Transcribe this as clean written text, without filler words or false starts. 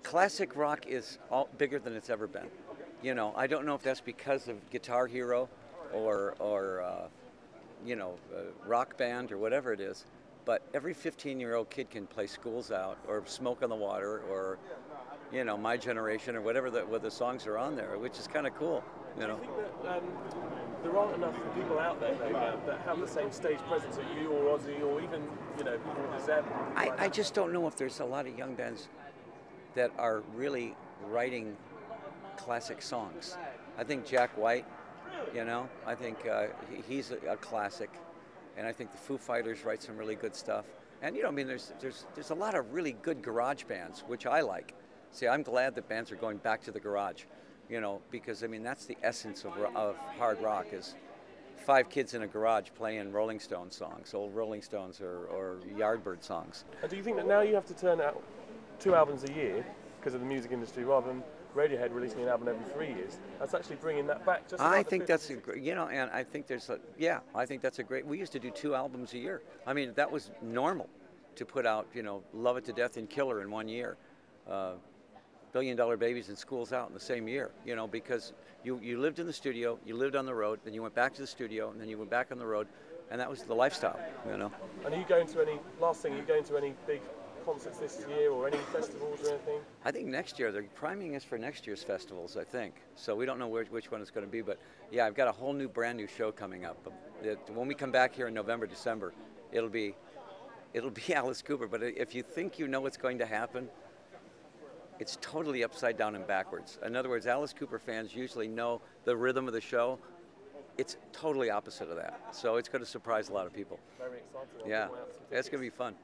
Classic rock is bigger than it's ever been. You know, I don't know if that's because of Guitar Hero or Rock Band or whatever it is, but every 15-year-old kid can play Schools Out or Smoke on the Water or, you know, My Generation or whatever the songs are on there, which is kind of cool. You know. Do you think that there aren't enough people out there though, that have the same stage presence as you or Ozzy or even people with Zeb? I just don't know if there's a lot of young bands that are really writing classic songs. I think Jack White, I think he's a classic, and I think the Foo Fighters write some really good stuff. And there's a lot of really good garage bands, which I like. See, I'm glad that bands are going back to the garage, because that's the essence of hard rock is 5 kids in a garage playing Rolling Stones songs, old Rolling Stones or Yardbird songs. And do you think that now you have to turn out 2 albums a year because of the music industry rather than Radiohead releasing an album every 3 years? That's actually bringing that back. I think that's and I think I think that's a great. We used to do 2 albums a year. That was normal to put out, Love It to Death and Killer in 1 year. $1 Billion Babies and Schools Out in the same year, because you lived in the studio, you lived on the road, then you went back to the studio, and then you went back on the road, and that was the lifestyle, And are you going to any big concerts this year or any festivals or anything? I think next year, they're priming us for next year's festivals, I think. So we don't know which one it's going to be, but yeah, I've got a whole brand new show coming up. When we come back here in November, December, it'll be Alice Cooper, but if you think you know what's going to happen, it's totally upside down and backwards. In other words, Alice Cooper fans usually know the rhythm of the show. It's totally opposite of that. So it's going to surprise a lot of people. Very exciting. Yeah, it's going to be fun.